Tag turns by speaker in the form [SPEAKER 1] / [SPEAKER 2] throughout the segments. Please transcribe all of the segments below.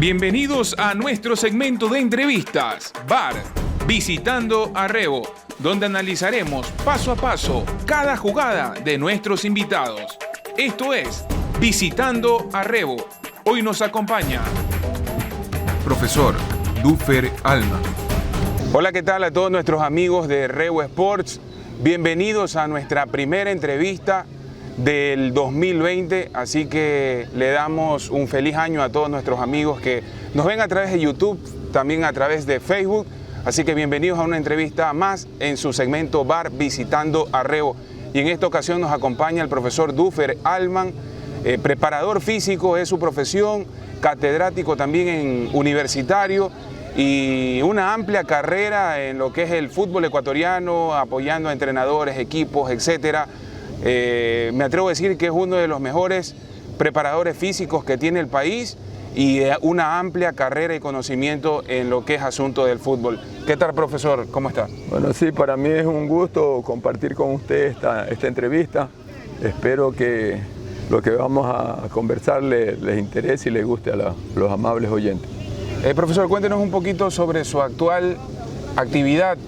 [SPEAKER 1] Bienvenidos a nuestro segmento de entrevistas, VAR, Visitando a Rebo, donde analizaremos paso a paso cada jugada de nuestros invitados. Esto es Visitando a Rebo. Hoy nos acompaña
[SPEAKER 2] profesor Dufer Allman.
[SPEAKER 3] Hola, ¿qué tal a todos nuestros amigos de Rebo Sports? Bienvenidos a nuestra primera entrevista del 2020, así que le damos un feliz año a todos nuestros amigos que nos ven a través de YouTube, también a través de Facebook, así que bienvenidos a una entrevista más en su segmento VAR Visitando a Rebo. Y en esta ocasión nos acompaña el profesor Dufer Allman, preparador físico es su profesión, catedrático también en universitario y una amplia carrera en lo que es el fútbol ecuatoriano, apoyando a entrenadores, equipos, etcétera. Me atrevo a decir que es uno de los mejores preparadores físicos que tiene el país y una amplia carrera y conocimiento en lo que es asunto del fútbol. ¿Qué tal, profesor? ¿Cómo está?
[SPEAKER 4] Bueno, sí, para mí es un gusto compartir con usted esta entrevista. Espero que lo que vamos a conversar les interese y les guste a los amables oyentes.
[SPEAKER 3] Profesor, cuéntenos un poquito sobre su actual actividad.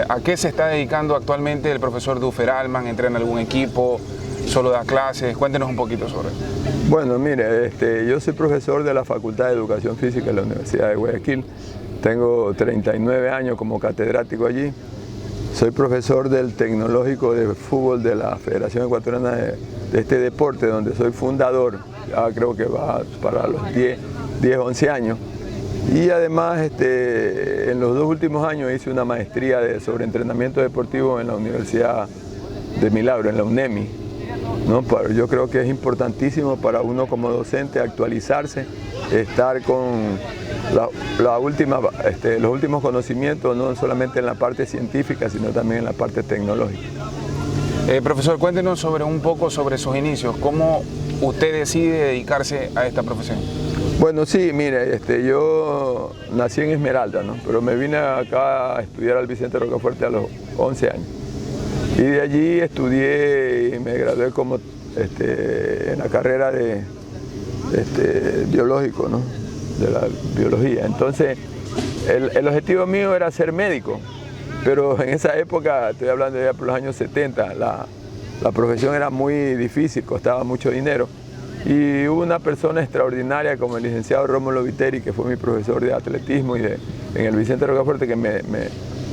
[SPEAKER 3] ¿A qué se está dedicando actualmente el profesor Dufer Allman? ¿Entrena algún equipo? ¿Solo da clases? Cuéntenos un poquito sobre eso.
[SPEAKER 4] Bueno, mire, yo soy profesor de la Facultad de Educación Física de la Universidad de Guayaquil. Tengo 39 años como catedrático allí. Soy profesor del Tecnológico de Fútbol de la Federación Ecuatoriana de este deporte, donde soy fundador. Ya creo que va para los 11 años. Y además, en los 2 últimos años hice una maestría sobre entrenamiento deportivo en la Universidad de Milagro, en la UNEMI, ¿no? Yo creo que es importantísimo para uno como docente actualizarse, estar con los últimos conocimientos, no solamente en la parte científica, sino también en la parte tecnológica.
[SPEAKER 3] Profesor, cuéntenos un poco sobre sus inicios. ¿Cómo usted decide dedicarse a esta profesión?
[SPEAKER 4] Bueno, sí, mire, yo nací en Esmeralda, ¿no? Pero me vine acá a estudiar al Vicente Rocafuerte a los 11 años. Y de allí estudié y me gradué como en la carrera de biológico, ¿no? De la biología. Entonces, el objetivo mío era ser médico, pero en esa época, estoy hablando ya por los años 70, la profesión era muy difícil, costaba mucho dinero. Y hubo una persona extraordinaria como el licenciado Rómulo Viteri, que fue mi profesor de atletismo en el Vicente Rocafuerte, que me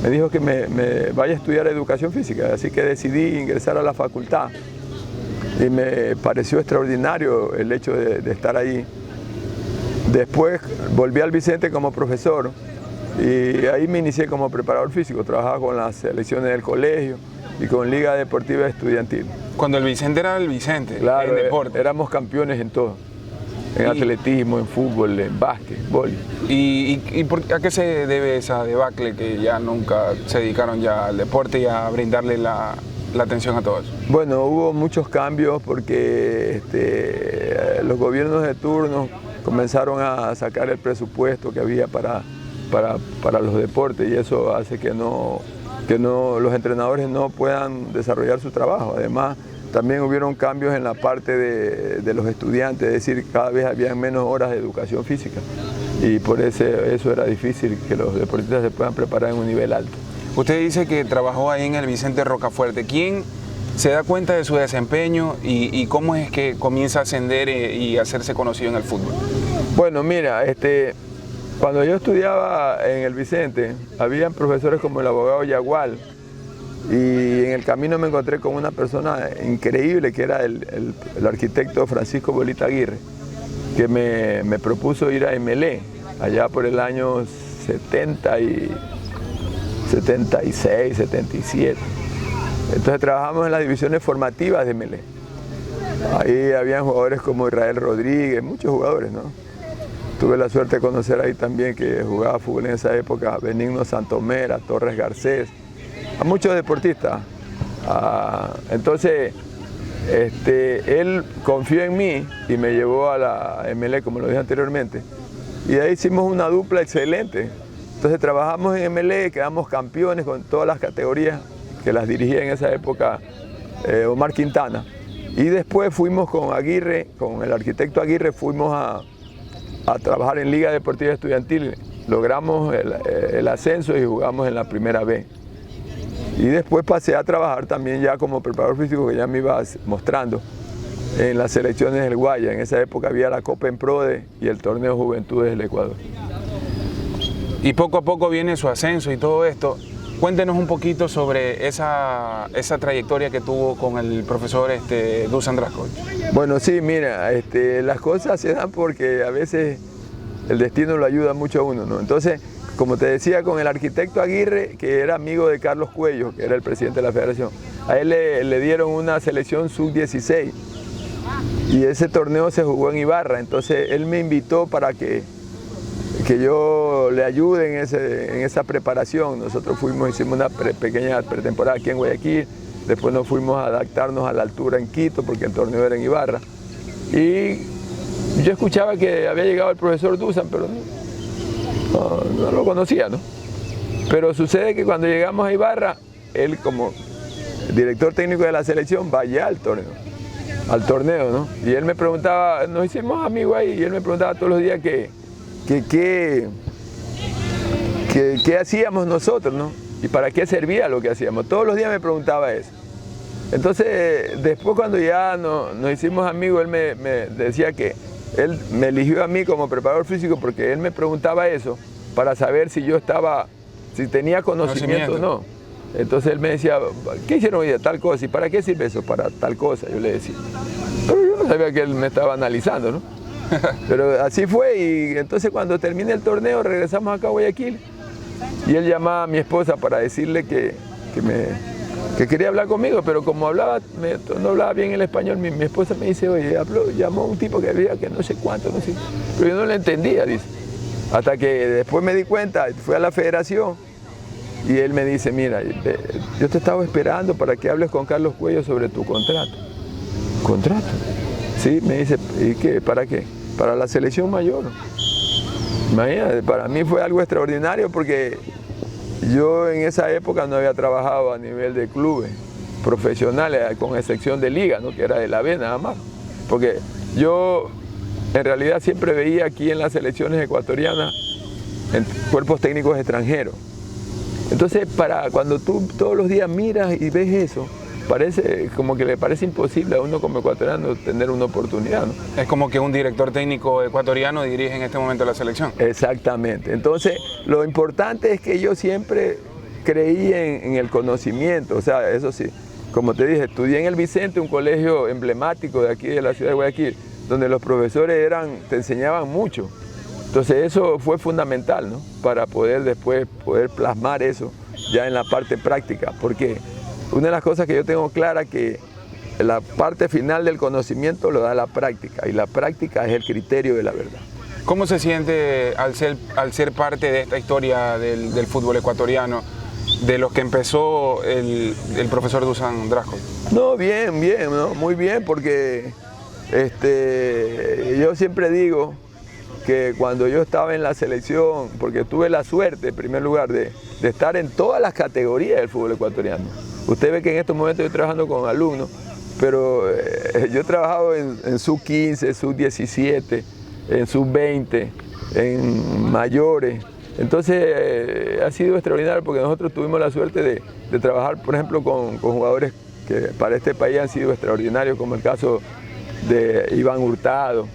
[SPEAKER 4] dijo que me vaya a estudiar educación física. Así que decidí ingresar a la facultad y me pareció extraordinario el hecho de estar ahí. Después volví al Vicente como profesor y ahí me inicié como preparador físico. Trabajaba con las selecciones del colegio y con Liga Deportiva Estudiantil.
[SPEAKER 3] Cuando el Vicente era el Vicente,
[SPEAKER 4] claro,
[SPEAKER 3] en deporte.
[SPEAKER 4] Éramos campeones en todo, en atletismo, en fútbol, en básquetbol.
[SPEAKER 3] ¿Y a qué se debe esa debacle que ya nunca se dedicaron ya al deporte y a brindarle la atención a todos? Bueno,
[SPEAKER 4] hubo muchos cambios porque los gobiernos de turno comenzaron a sacar el presupuesto que había para los deportes y eso hace que los entrenadores no puedan desarrollar su trabajo. Además, también hubieron cambios en la parte de los estudiantes, es decir, cada vez había menos horas de educación física y por eso era difícil que los deportistas se puedan preparar en un nivel alto.
[SPEAKER 3] Usted dice que trabajó ahí en el Vicente Rocafuerte. ¿Quién se da cuenta de su desempeño y cómo es que comienza a ascender y hacerse conocido en el fútbol?
[SPEAKER 4] Bueno, mira, cuando yo estudiaba en el Vicente, habían profesores como el abogado Yagual y en el camino me encontré con una persona increíble que era el arquitecto Francisco Bolita Aguirre, que me propuso ir a MLE, allá por el año 76, 77. Entonces trabajamos en las divisiones formativas de MLE. Ahí habían jugadores como Israel Rodríguez, muchos jugadores, ¿no? Tuve la suerte de conocer ahí también que jugaba fútbol en esa época, Benigno Santomera, Torres Garcés, a muchos deportistas. Entonces, él confió en mí y me llevó a la MLE, como lo dije anteriormente, y ahí hicimos una dupla excelente. Entonces trabajamos en MLE, quedamos campeones con todas las categorías que las dirigía en esa época Omar Quintana. Y después fuimos con Aguirre, con el arquitecto Aguirre, fuimos a trabajar en Liga Deportiva Estudiantil. Logramos el ascenso y jugamos en la primera B. Y después pasé a trabajar también ya como preparador físico, que ya me iba mostrando en las selecciones del Guaya. En esa época había la Copa Emprode y el Torneo Juventudes del Ecuador.
[SPEAKER 3] Y poco a poco viene su ascenso y todo esto. Cuéntenos un poquito sobre esa trayectoria que tuvo con el profesor Dusan Draskovic.
[SPEAKER 4] Bueno, sí, mira, las cosas se dan porque a veces el destino lo ayuda mucho a uno, ¿no? Entonces, como te decía, con el arquitecto Aguirre, que era amigo de Carlos Cuello, que era el presidente de la federación, a él le dieron una selección sub-16 y ese torneo se jugó en Ibarra. Entonces él me invitó para que yo le ayude en esa preparación. Nosotros hicimos una pequeña pretemporada aquí en Guayaquil, después nos fuimos a adaptarnos a la altura en Quito porque el torneo era en Ibarra. Y yo escuchaba que había llegado el profesor Dusan, pero no lo conocía, ¿no? Pero sucede que cuando llegamos a Ibarra, él como director técnico de la selección va ya al torneo, ¿no? Y él me preguntaba, nos hicimos amigos ahí, y él me preguntaba todos los días qué hacíamos nosotros, ¿no? Y para qué servía lo que hacíamos. Todos los días me preguntaba eso. Entonces, después cuando ya nos hicimos amigos, él me decía que él me eligió a mí como preparador físico porque él me preguntaba eso para saber si tenía conocimiento o no. Entonces él me decía, ¿qué hicieron hoy de tal cosa? ¿Y para qué sirve eso? Para tal cosa, yo le decía. Pero yo no sabía que él me estaba analizando, ¿no? Pero así fue, y entonces cuando termine el torneo regresamos acá a Guayaquil y él llamaba a mi esposa para decirle que quería hablar conmigo, pero como no hablaba bien el español, mi esposa me dice, oye, llamó a un tipo que había que no sé cuánto, no sé, pero yo no le entendía, dice. Hasta que después me di cuenta, fui a la federación y él me dice, mira, yo te estaba esperando para que hables con Carlos Cuello sobre tu contrato. ¿Contrato? Sí, me dice, ¿y qué? ¿Para qué? Para la selección mayor. Imagínate, para mí fue algo extraordinario porque yo en esa época no había trabajado a nivel de clubes profesionales, con excepción de liga, ¿no? Que era de la B nada más. Porque yo en realidad siempre veía aquí en las selecciones ecuatorianas en cuerpos técnicos extranjeros. Entonces, cuando tú todos los días miras y ves eso, parece como que le parece imposible a uno como ecuatoriano tener una oportunidad, ¿no?
[SPEAKER 3] Es como que un director técnico ecuatoriano dirige en este momento la selección.
[SPEAKER 4] Exactamente. Entonces, lo importante es que yo siempre creí en el conocimiento. O sea, eso sí, como te dije, estudié en el Vicente, un colegio emblemático de aquí de la ciudad de Guayaquil, donde los profesores te enseñaban mucho. Entonces, eso fue fundamental, ¿no? Para poder después plasmar eso ya en la parte práctica, porque una de las cosas que yo tengo clara es que la parte final del conocimiento lo da la práctica, y la práctica es el criterio de la verdad.
[SPEAKER 3] ¿Cómo se siente al ser parte de esta historia del fútbol ecuatoriano, de los que empezó el profesor Dusan Draskovic?
[SPEAKER 4] No, bien, ¿no? Muy bien, porque yo siempre digo que cuando yo estaba en la selección, porque tuve la suerte, en primer lugar, de estar en todas las categorías del fútbol ecuatoriano. Usted ve que en estos momentos estoy trabajando con alumnos, pero yo he trabajado en sub-15, sub-17, en sub-20, en mayores. Entonces ha sido extraordinario porque nosotros tuvimos la suerte de trabajar, por ejemplo, con jugadores que para este país han sido extraordinarios, como el caso de Iván Hurtado,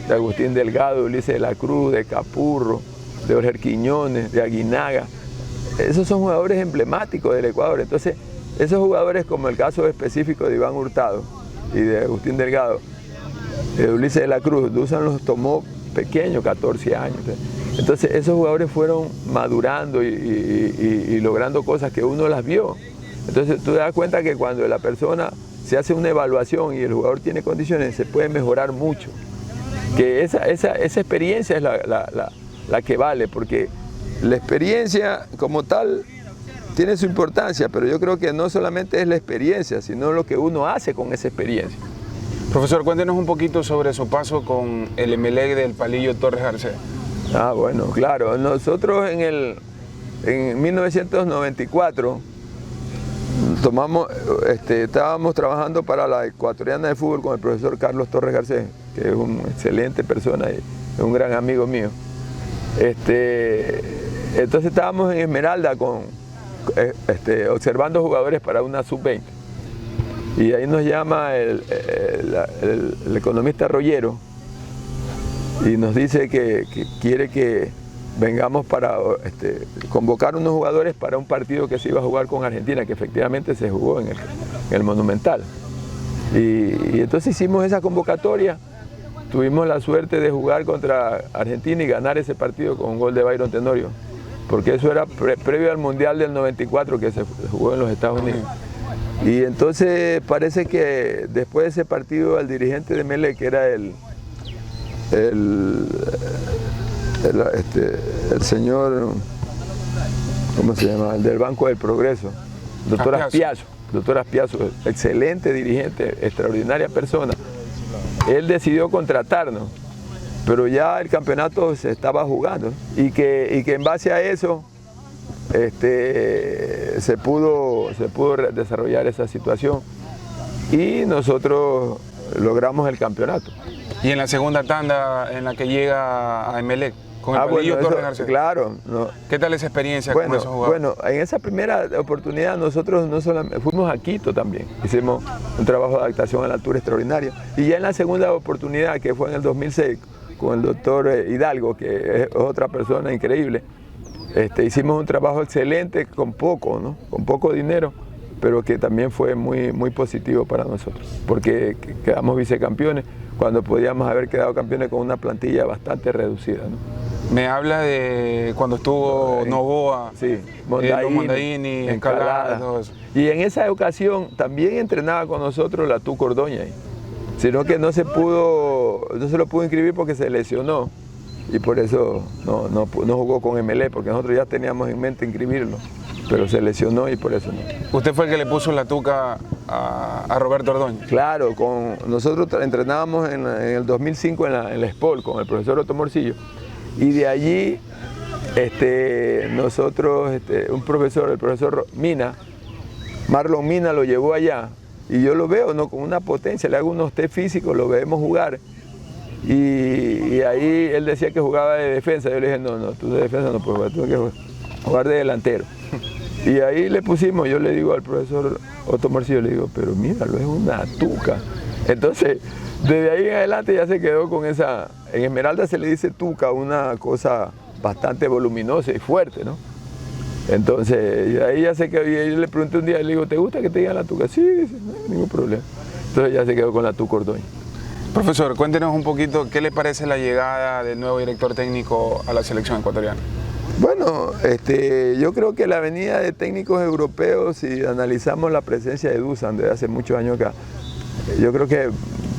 [SPEAKER 4] de Agustín Delgado, de Ulises de la Cruz, de Capurro, de Jorge Quiñones, de Aguinaga. Esos son jugadores emblemáticos del Ecuador. Entonces, esos jugadores, como el caso específico de Iván Hurtado y de Agustín Delgado, de Ulises de la Cruz, Dusan los tomó pequeños, 14 años. Entonces, esos jugadores fueron madurando y logrando cosas que uno las vio. Entonces, tú te das cuenta que cuando la persona se hace una evaluación y el jugador tiene condiciones, se puede mejorar mucho. Que esa experiencia es la que vale, porque la experiencia como tal tiene su importancia, pero yo creo que no solamente es la experiencia, sino lo que uno hace con esa experiencia.
[SPEAKER 3] Profesor, cuéntenos un poquito sobre su paso con el Emelec del Palillo Torres Garcés.
[SPEAKER 4] Bueno, claro. Nosotros en 1994 estábamos trabajando para la Ecuatoriana de Fútbol con el profesor Carlos Torres Garcés, que es una excelente persona y un gran amigo mío. Entonces estábamos en Esmeralda observando jugadores para una sub-20. Y ahí nos llama el economista Rollero y nos dice que quiere que vengamos para convocar unos jugadores para un partido que se iba a jugar con Argentina, que efectivamente se jugó en el Monumental. Y entonces hicimos esa convocatoria, tuvimos la suerte de jugar contra Argentina y ganar ese partido con un gol de Byron Tenorio, porque eso era previo al Mundial del 94 que se jugó en los Estados Unidos. Y entonces parece que después de ese partido el dirigente de Emelec, que era el señor, ¿cómo se llama? El del Banco del Progreso, doctor Aspiazo, excelente dirigente, extraordinaria persona. Él decidió contratarnos, pero ya el campeonato se estaba jugando y que en base a eso se pudo desarrollar esa situación y nosotros logramos el campeonato.
[SPEAKER 3] Y en la segunda tanda en la que llega a Emelec, con el Palillo Torres Garcés.
[SPEAKER 4] Claro. No.
[SPEAKER 3] ¿Qué tal esa experiencia con esos jugadores?
[SPEAKER 4] Bueno, en esa primera oportunidad nosotros no solamente fuimos a Quito también, hicimos un trabajo de adaptación a la altura extraordinario. Y ya en la segunda oportunidad, que fue en el 2006, con el doctor Hidalgo, que es otra persona increíble, hicimos un trabajo excelente con poco, ¿no? Con poco dinero, pero que también fue muy positivo para nosotros, porque quedamos vicecampeones cuando podíamos haber quedado campeones con una plantilla bastante reducida, ¿no?
[SPEAKER 3] Me habla de cuando estuvo Novoa,
[SPEAKER 4] sí,
[SPEAKER 3] Mondaini, Escalada, todo eso.
[SPEAKER 4] Y en esa ocasión también entrenaba con nosotros la Tuco Ordóñez, sino que no se lo pudo inscribir porque se lesionó y por eso no jugó con Emelec, porque nosotros ya teníamos en mente inscribirlo, pero se lesionó y por eso no.
[SPEAKER 3] ¿Usted fue el que le puso la tuca a Roberto Ordóñez?
[SPEAKER 4] Claro, nosotros entrenábamos en el 2005 en la SPOL con el profesor Otto Morcillo. Y de allí nosotros, un profesor, el profesor Mina, Marlon Mina, lo llevó allá y yo lo veo, ¿no?, con una potencia, le hago unos test físicos, lo vemos jugar y ahí él decía que jugaba de defensa. Yo le dije, no, tú de defensa no puedes jugar, tú tienes que jugar de delantero. Y ahí le pusimos, yo le digo al profesor Otto Morcillo, le digo, pero míralo, es una tuca. Entonces, desde ahí en adelante ya se quedó con esa. En Esmeralda se le dice tuca, una cosa bastante voluminosa y fuerte, ¿no? Entonces, de ahí ya se quedó. Y yo le pregunté un día, le digo, ¿te gusta que te digan la tuca? Sí, dice, no hay ningún problema. Entonces ya se quedó con la Tuco Ordóñez.
[SPEAKER 3] Profesor, cuéntenos un poquito, ¿qué le parece la llegada del nuevo director técnico a la selección ecuatoriana?
[SPEAKER 4] Bueno, yo creo que la venida de técnicos europeos, si analizamos la presencia de Dusan desde hace muchos años acá, yo creo que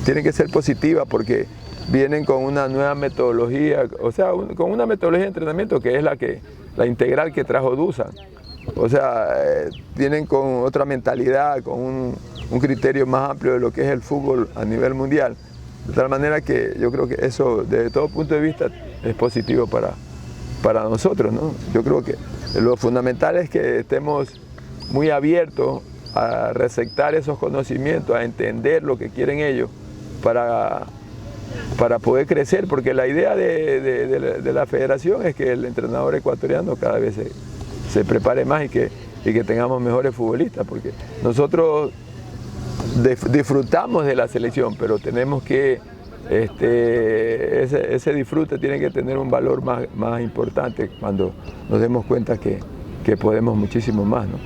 [SPEAKER 4] tiene que ser positiva porque vienen con una nueva metodología, o sea, con una metodología de entrenamiento que es la integral que trajo Dusan. O sea, vienen con otra mentalidad, con un criterio más amplio de lo que es el fútbol a nivel mundial. De tal manera que yo creo que eso, desde todo punto de vista, es positivo para nosotros, ¿no? Yo creo que lo fundamental es que estemos muy abiertos a receptar esos conocimientos, a entender lo que quieren ellos para poder crecer, porque la idea de la federación es que el entrenador ecuatoriano cada vez se prepare más y que tengamos mejores futbolistas, porque nosotros disfrutamos de la selección, pero tenemos que ese disfrute tiene que tener un valor más importante cuando nos demos cuenta que podemos muchísimo más, ¿no?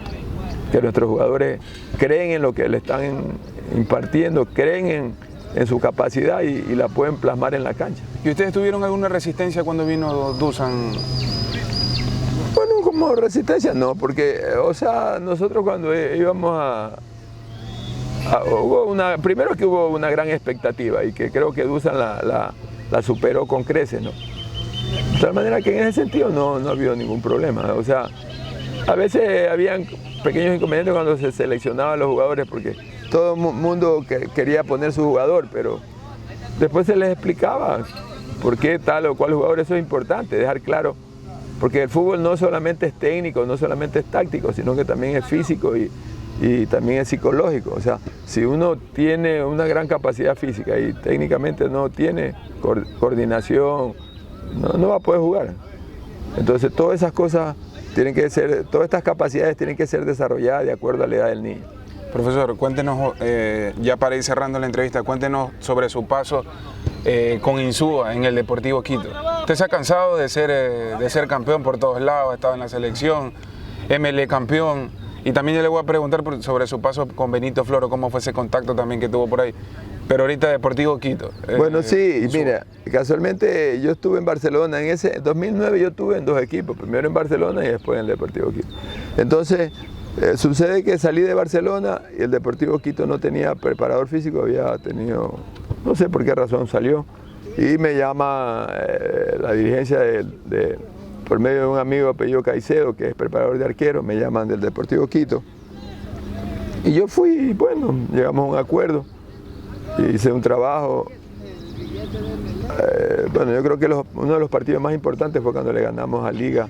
[SPEAKER 4] Que nuestros jugadores creen en lo que le están impartiendo, creen en su capacidad y la pueden plasmar en la cancha.
[SPEAKER 3] ¿Y ustedes tuvieron alguna resistencia cuando vino Dusan?
[SPEAKER 4] Bueno, como resistencia no, porque, o sea, nosotros cuando íbamos primero que hubo una gran expectativa y que creo que Dusan la superó con creces, ¿no? De tal manera que en ese sentido no ha habido ningún problema. O sea, a veces habían pequeños inconvenientes cuando se seleccionaban los jugadores porque todo el mundo quería poner su jugador, pero después se les explicaba por qué tal o cual jugador. Eso es importante, dejar claro, porque el fútbol no solamente es técnico, no solamente es táctico, sino que también es físico y también es psicológico. O sea, si uno tiene una gran capacidad física y técnicamente no tiene coordinación, no va a poder jugar. Entonces todas esas cosas tienen que ser, todas estas capacidades tienen que ser desarrolladas de acuerdo a la edad del niño.
[SPEAKER 3] Profesor, cuéntenos, ya para ir cerrando la entrevista, cuéntenos sobre su paso con Insúa en el Deportivo Quito. Usted se ha cansado de ser campeón por todos lados, ha estado en la selección, MLE campeón, y también yo le voy a preguntar sobre su paso con Benito Floro, cómo fue ese contacto también que tuvo por ahí. Pero ahorita Deportivo Quito.
[SPEAKER 4] Bueno, sí, mira, casualmente yo estuve en Barcelona, en 2009 yo estuve en 2 equipos, primero en Barcelona y después en el Deportivo Quito. Entonces, sucede que salí de Barcelona y el Deportivo Quito no tenía preparador físico, había tenido, no sé por qué razón salió, y me llama la dirigencia por medio de un amigo apellido Caicedo, que es preparador de arquero, me llaman del Deportivo Quito. Y yo fui, y bueno, llegamos a un acuerdo. Hice un trabajo, bueno, yo creo que uno de los partidos más importantes fue cuando le ganamos a Liga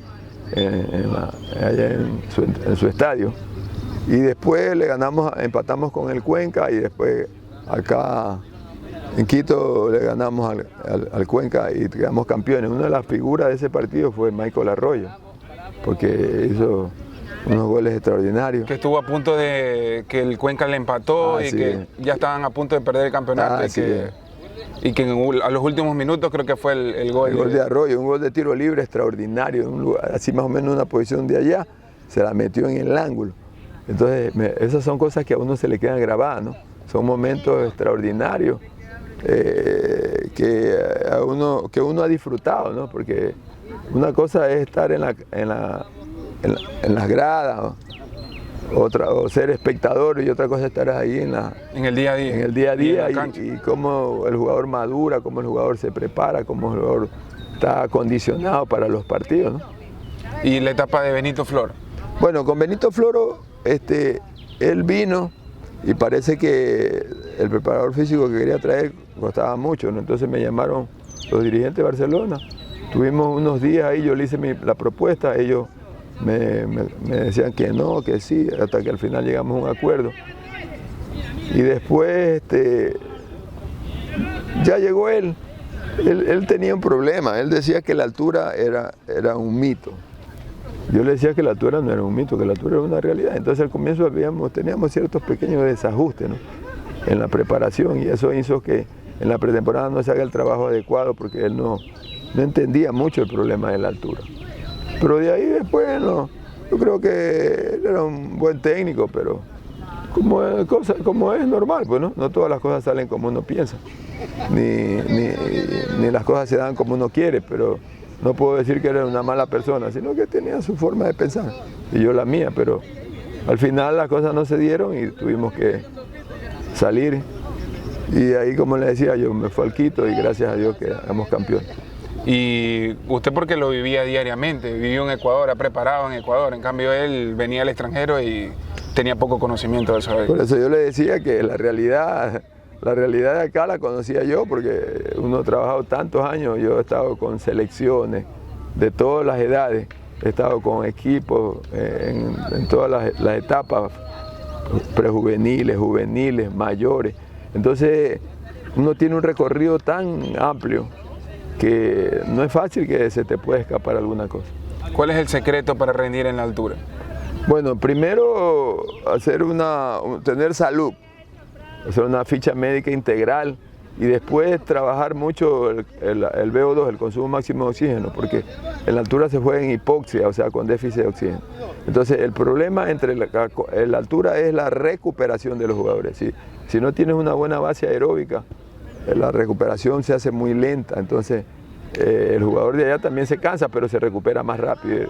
[SPEAKER 4] allá en su estadio. Y después empatamos con el Cuenca y después acá en Quito le ganamos al Cuenca y quedamos campeones. Una de las figuras de ese partido fue Michael Arroyo, porque hizo unos goles extraordinarios.
[SPEAKER 3] Que estuvo a punto de que el Cuenca le empató y
[SPEAKER 4] sí.
[SPEAKER 3] que ya estaban a punto de perder el campeonato y que a los últimos minutos creo que fue el gol.
[SPEAKER 4] El gol de Arroyo, un gol de tiro libre extraordinario, en un lugar, así más o menos una posición de allá, se la metió en el ángulo. Entonces, esas son cosas que a uno se le quedan grabadas, ¿no? Son momentos extraordinarios que uno ha disfrutado, ¿no? Porque una cosa es estar en las gradas, o ser espectador, y otra cosa es estar ahí en el día a día. En el día a día y cómo el jugador madura, cómo el jugador se prepara, cómo el jugador está acondicionado para los partidos, ¿no?
[SPEAKER 3] Y la etapa de Benito Floro.
[SPEAKER 4] Bueno, con Benito Floro, él vino y parece que el preparador físico que quería traer costaba mucho, ¿no? Entonces me llamaron los dirigentes de Barcelona. Tuvimos unos días ahí, yo le hice la propuesta, ellos me decían que no, que sí, hasta que al final llegamos a un acuerdo. Y después ya llegó él tenía un problema, él decía que la altura era un mito. Yo le decía que la altura no era un mito, que la altura era una realidad. Entonces al comienzo teníamos ciertos pequeños desajustes, ¿no?, en la preparación, y eso hizo que en la pretemporada no se haga el trabajo adecuado, porque él no entendía mucho el problema de la altura. Pero de ahí después, no, yo creo que él era un buen técnico, pero como es normal, pues, no todas las cosas salen como uno piensa, ni las cosas se dan como uno quiere, pero no puedo decir que era una mala persona, sino que tenía su forma de pensar y yo la mía, pero al final las cosas no se dieron y tuvimos que salir. Y ahí, como le decía, yo me fui al Quito y gracias a Dios quedamos campeones.
[SPEAKER 3] Y usted, porque lo vivía diariamente, vivió en Ecuador, ha preparado en Ecuador, en cambio él venía al extranjero y tenía poco conocimiento de eso.
[SPEAKER 4] Por eso yo le decía que la realidad de acá la conocía yo, porque uno ha trabajado tantos años, yo he estado con selecciones de todas las edades, he estado con equipos en todas las etapas, prejuveniles, juveniles, mayores. Entonces uno tiene un recorrido tan amplio que no es fácil que se te pueda escapar alguna cosa.
[SPEAKER 3] ¿Cuál es el secreto para rendir en la altura?
[SPEAKER 4] Bueno, primero tener salud, hacer una ficha médica integral, y después trabajar mucho el VO2, el consumo máximo de oxígeno, porque en la altura se juega en hipoxia, o sea, con déficit de oxígeno. Entonces el problema entre la altura es la recuperación de los jugadores. Si no tienes una buena base aeróbica, la recuperación se hace muy lenta, entonces el jugador de allá también se cansa, pero se recupera más rápido.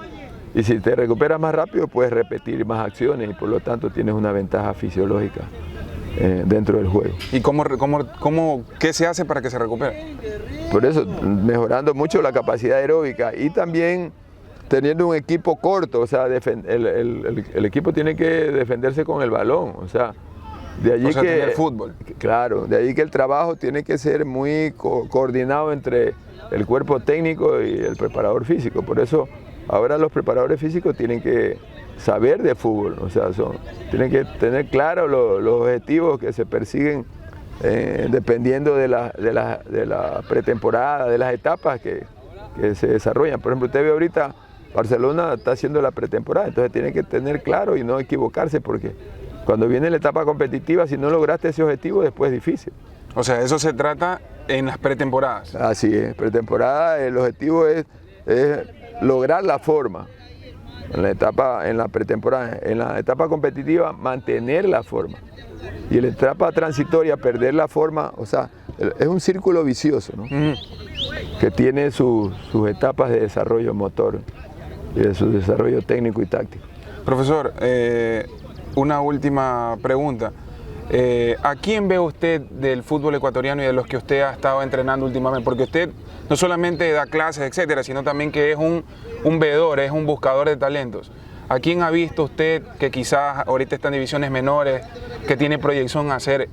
[SPEAKER 4] Y si te recuperas más rápido, puedes repetir más acciones y por lo tanto tienes una ventaja fisiológica dentro del juego.
[SPEAKER 3] ¿Y qué se hace para que se recupere?
[SPEAKER 4] Por eso, mejorando mucho la capacidad aeróbica y también teniendo un equipo corto, o sea, el equipo tiene que defenderse con el balón, o sea, de allí
[SPEAKER 3] tener fútbol.
[SPEAKER 4] Claro, de ahí que el trabajo tiene que ser muy coordinado entre el cuerpo técnico y el preparador físico. Por eso ahora los preparadores físicos tienen que saber de fútbol, o sea, tienen que tener claro los objetivos que se persiguen dependiendo de la pretemporada, de las etapas que que se desarrollan. Por ejemplo, usted ve ahorita, Barcelona está haciendo la pretemporada, entonces tiene que tener claro y no equivocarse, porque cuando viene la etapa competitiva, si no lograste ese objetivo, después es difícil.
[SPEAKER 3] O sea, eso se trata en las pretemporadas.
[SPEAKER 4] Así es, pretemporada, el objetivo es lograr la forma. En la pretemporada, en la etapa competitiva, mantener la forma. Y en la etapa transitoria, perder la forma, o sea, es un círculo vicioso, ¿no? Que tiene sus etapas de desarrollo motor y de su desarrollo técnico y táctico.
[SPEAKER 3] Profesor, una última pregunta. ¿A quién ve usted del fútbol ecuatoriano y de los que usted ha estado entrenando últimamente? Porque usted no solamente da clases, etcétera, sino también que es un veedor, es un buscador de talentos. ¿A quién ha visto usted que quizás ahorita está en divisiones menores, que tiene proyección a ser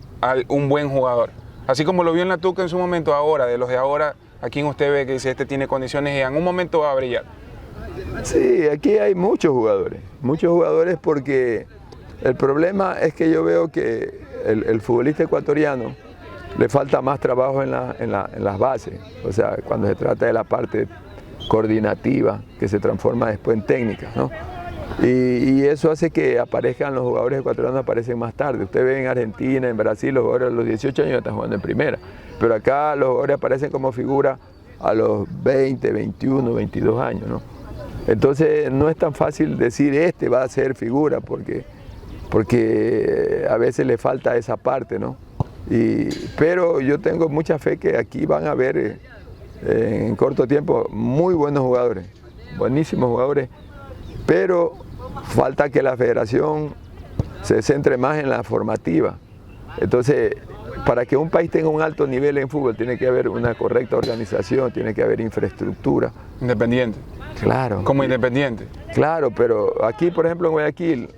[SPEAKER 3] un buen jugador? Así como lo vio en la Tuca en su momento, ahora, de los de ahora, ¿a quién usted ve que dice este tiene condiciones y en un momento va a brillar?
[SPEAKER 4] Sí, aquí hay muchos jugadores porque el problema es que yo veo que el futbolista ecuatoriano le falta más trabajo en las bases, o sea, cuando se trata de la parte coordinativa que se transforma después en técnica, ¿no? Y eso hace que aparezcan los jugadores ecuatorianos, aparecen más tarde. Usted ve en Argentina, en Brasil, los jugadores a los 18 años están jugando en primera, pero acá los jugadores aparecen como figura a los 20, 21, 22 años, ¿no? Entonces no es tan fácil decir este va a ser figura porque a veces le falta esa parte, ¿no? Pero yo tengo mucha fe que aquí van a haber en corto tiempo muy buenos jugadores, buenísimos jugadores, pero falta que la federación se centre más en la formativa. Entonces, para que un país tenga un alto nivel en fútbol tiene que haber una correcta organización, tiene que haber infraestructura.
[SPEAKER 3] Independiente.
[SPEAKER 4] Claro.
[SPEAKER 3] Como independiente.
[SPEAKER 4] Claro, pero aquí, por ejemplo, en Guayaquil,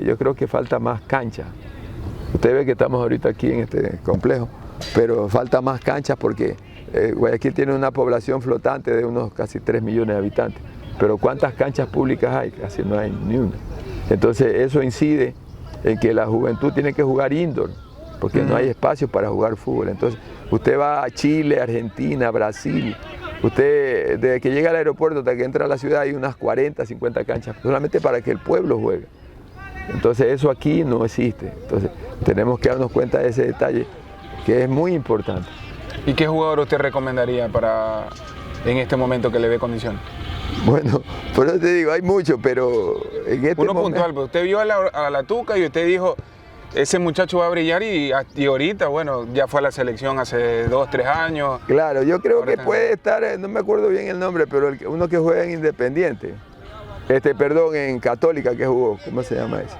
[SPEAKER 4] yo creo que falta más cancha. Usted ve que estamos ahorita aquí en este complejo, pero falta más canchas porque Guayaquil tiene una población flotante de unos casi 3 millones de habitantes, pero ¿cuántas canchas públicas hay? Casi no hay ni una. Entonces eso incide en que la juventud tiene que jugar indoor, porque no hay espacio para jugar fútbol. Entonces usted va a Chile, Argentina, Brasil, usted desde que llega al aeropuerto hasta que entra a la ciudad hay unas 40, 50 canchas, solamente para que el pueblo juegue. Entonces eso aquí no existe. Entonces tenemos que darnos cuenta de ese detalle que es muy importante.
[SPEAKER 3] ¿Y qué jugador usted recomendaría para en este momento que le ve condición?
[SPEAKER 4] Bueno, por eso te digo, hay mucho, pero en este
[SPEAKER 3] Uno
[SPEAKER 4] momento...
[SPEAKER 3] puntual, pues usted vio a la Tuca y usted dijo, ese muchacho va a brillar y ahorita, bueno, ya fue a la selección hace 2, 3 años.
[SPEAKER 4] Claro, yo creo
[SPEAKER 3] Ahora
[SPEAKER 4] que puede estar, no me acuerdo bien el nombre, pero uno que juega en Independiente, en Católica que jugó, ¿cómo se llama ese?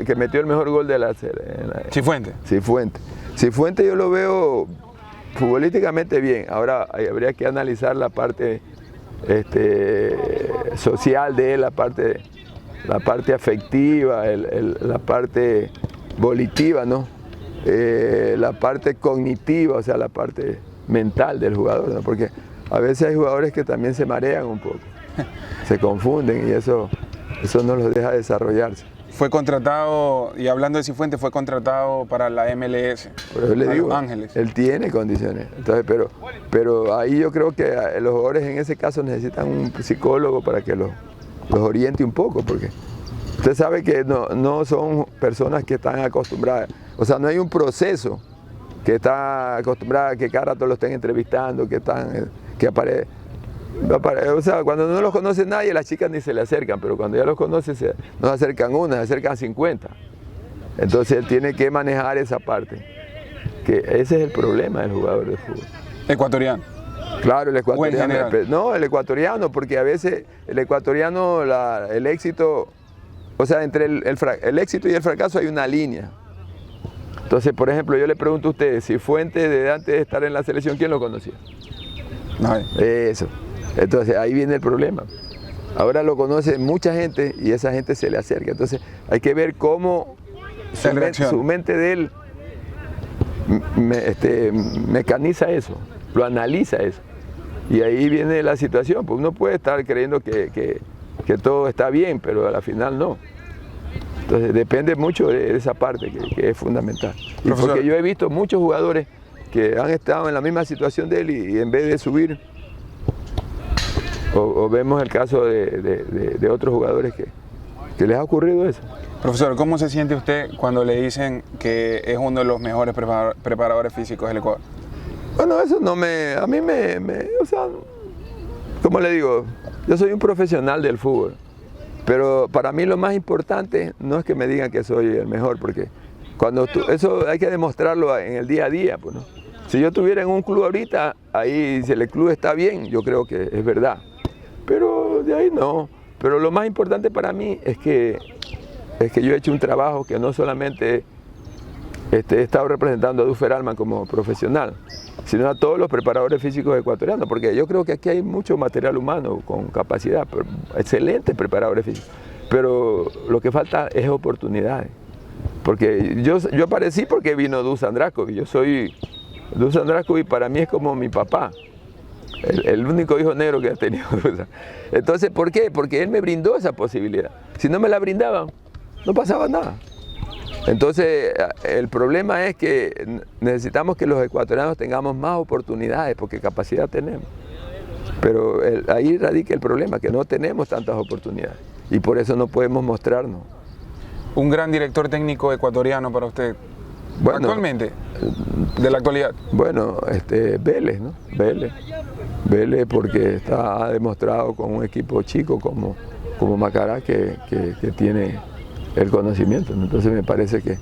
[SPEAKER 4] Que metió el mejor gol de la serie.
[SPEAKER 3] Cifuentes.
[SPEAKER 4] Cifuentes yo lo veo futbolísticamente bien. Ahora habría que analizar la parte social de él, la parte afectiva, la parte volitiva, ¿no? La parte cognitiva, o sea, la parte mental del jugador, ¿no? Porque a veces hay jugadores que también se marean un poco, se confunden y eso no los deja desarrollarse.
[SPEAKER 3] Fue contratado, y hablando de Cifuentes, fue contratado para la MLS,
[SPEAKER 4] Pero yo le digo,
[SPEAKER 3] Los Ángeles.
[SPEAKER 4] Él tiene condiciones. Entonces, pero ahí yo creo que los jugadores en ese caso necesitan un psicólogo para que los oriente un poco, porque usted sabe que no son personas que están acostumbradas, o sea, no hay un proceso que está acostumbrada, que cada rato lo estén entrevistando, que aparece. O sea, cuando no los conoce nadie, las chicas ni se le acercan, pero cuando ya los conoce, no se acercan una, se acercan 50. Entonces él tiene que manejar esa parte, que ese es el problema del jugador de fútbol.
[SPEAKER 3] Ecuatoriano.
[SPEAKER 4] Claro, el ecuatoriano.
[SPEAKER 3] No,
[SPEAKER 4] el ecuatoriano, porque a veces el ecuatoriano, el éxito, o sea, entre el éxito y el fracaso hay una línea. Entonces, por ejemplo, yo le pregunto a ustedes, si Fuentes desde antes de estar en la selección, ¿quién lo conocía?
[SPEAKER 3] Nadie.
[SPEAKER 4] Eso. Entonces ahí viene el problema. Ahora lo conoce mucha gente y esa gente se le acerca. Entonces hay que ver cómo su mente de él mecaniza eso, lo analiza eso. Y ahí viene la situación, pues uno puede estar creyendo que todo está bien, pero a la final no. Entonces depende mucho de esa parte que es fundamental. Y porque yo he visto muchos jugadores que han estado en la misma situación de él y en vez de subir, o vemos el caso de otros jugadores que les ha ocurrido eso.
[SPEAKER 3] Profesor, ¿cómo se siente usted cuando le dicen que es uno de los mejores preparadores físicos del Ecuador?
[SPEAKER 4] Bueno, eso no a mí o sea, como le digo, yo soy un profesional del fútbol, pero para mí lo más importante no es que me digan que soy el mejor, porque eso hay que demostrarlo en el día a día, pues, ¿no? Si yo estuviera en un club ahorita, ahí si el club está bien, yo creo que es verdad, pero de ahí no. Pero lo más importante para mí es que yo he hecho un trabajo que no solamente he estado representando a Duffer Allman como profesional, sino a todos los preparadores físicos ecuatorianos, porque yo creo que aquí hay mucho material humano con capacidad, excelentes preparadores físicos, pero lo que falta es oportunidades. Porque yo aparecí porque vino Dusan Drašković, yo soy Dusan Drašković, para mí es como mi papá. El único hijo negro que ha tenido Dusan. Entonces, ¿por qué? Porque él me brindó esa posibilidad. Si no me la brindaban, no pasaba nada. Entonces, el problema es que necesitamos que los ecuatorianos tengamos más oportunidades, porque capacidad tenemos. Pero ahí radica el problema, que no tenemos tantas oportunidades. Y por eso no podemos mostrarnos.
[SPEAKER 3] Un gran director técnico ecuatoriano para usted. Bueno, actualmente, de la actualidad.
[SPEAKER 4] Bueno, Vélez, ¿no? Vélez porque ha demostrado con un equipo chico como Macará que tiene el conocimiento, ¿no? Entonces me parece que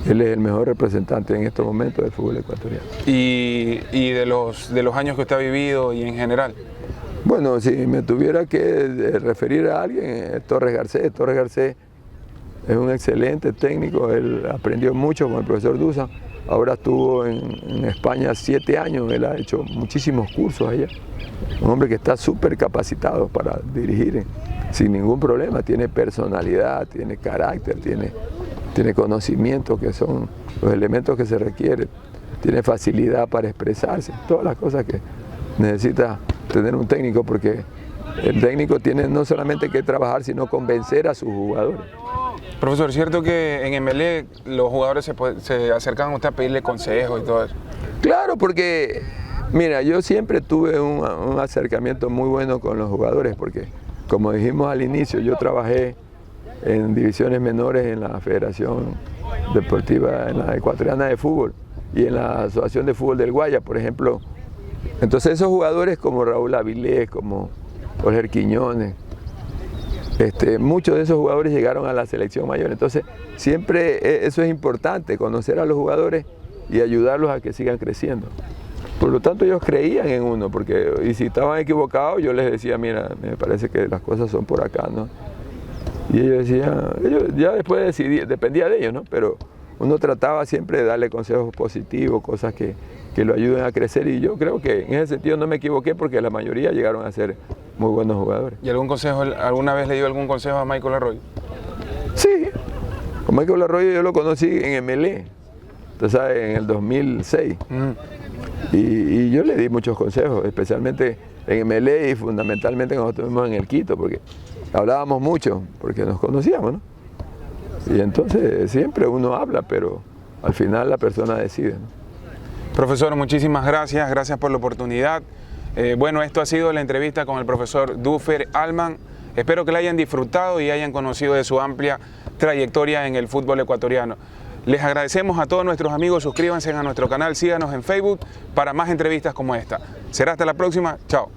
[SPEAKER 4] él es el mejor representante en estos momentos del fútbol ecuatoriano.
[SPEAKER 3] ¿Y de los años que usted ha vivido y en general?
[SPEAKER 4] Bueno, si me tuviera que referir a alguien, Torres Garcés. Torres Garcés es un excelente técnico, él aprendió mucho con el profesor Dusan. Ahora estuvo en España 7 años, él ha hecho muchísimos cursos allá. Un hombre que está súper capacitado para dirigir sin ningún problema, tiene personalidad, tiene carácter, tiene conocimiento, que son los elementos que se requieren, tiene facilidad para expresarse, todas las cosas que necesita tener un técnico, porque el técnico tiene no solamente que trabajar, sino convencer a sus jugadores.
[SPEAKER 3] Profesor, ¿es cierto que en MLE los jugadores se acercan a usted a pedirle consejos y todo eso?
[SPEAKER 4] Claro, porque, mira, yo siempre tuve un acercamiento muy bueno con los jugadores, porque, como dijimos al inicio, yo trabajé en divisiones menores en la Federación Deportiva, en la Ecuatoriana de Fútbol y en la Asociación de Fútbol del Guaya, por ejemplo. Entonces esos jugadores como Raúl Avilés, como Jorge Quiñones, muchos de esos jugadores llegaron a la selección mayor. Entonces siempre eso es importante, conocer a los jugadores y ayudarlos a que sigan creciendo. Por lo tanto, ellos creían en uno, y si estaban equivocados, yo les decía, mira, me parece que las cosas son por acá, ¿no? Y ellos decían, ya después decidí, dependía de ellos, ¿no? Pero uno trataba siempre de darle consejos positivos, cosas que lo ayuden a crecer, y yo creo que en ese sentido no me equivoqué, porque la mayoría llegaron a ser muy buenos jugadores.
[SPEAKER 3] ¿Y alguna vez le dio algún consejo a Michael Arroyo?
[SPEAKER 4] Sí, con Michael Arroyo yo lo conocí en MLE, entonces, en el 2006. Y yo le di muchos consejos, especialmente en MLE y fundamentalmente cuando estuvimos en el Quito, porque hablábamos mucho, porque nos conocíamos, ¿no? Y entonces siempre uno habla, pero al final la persona decide, ¿no?
[SPEAKER 3] Profesor, muchísimas gracias por la oportunidad. Bueno, esto ha sido la entrevista con el profesor Duffer Allman. Espero que la hayan disfrutado y hayan conocido de su amplia trayectoria en el fútbol ecuatoriano. Les agradecemos a todos nuestros amigos, suscríbanse a nuestro canal, síganos en Facebook para más entrevistas como esta. Será hasta la próxima, chao.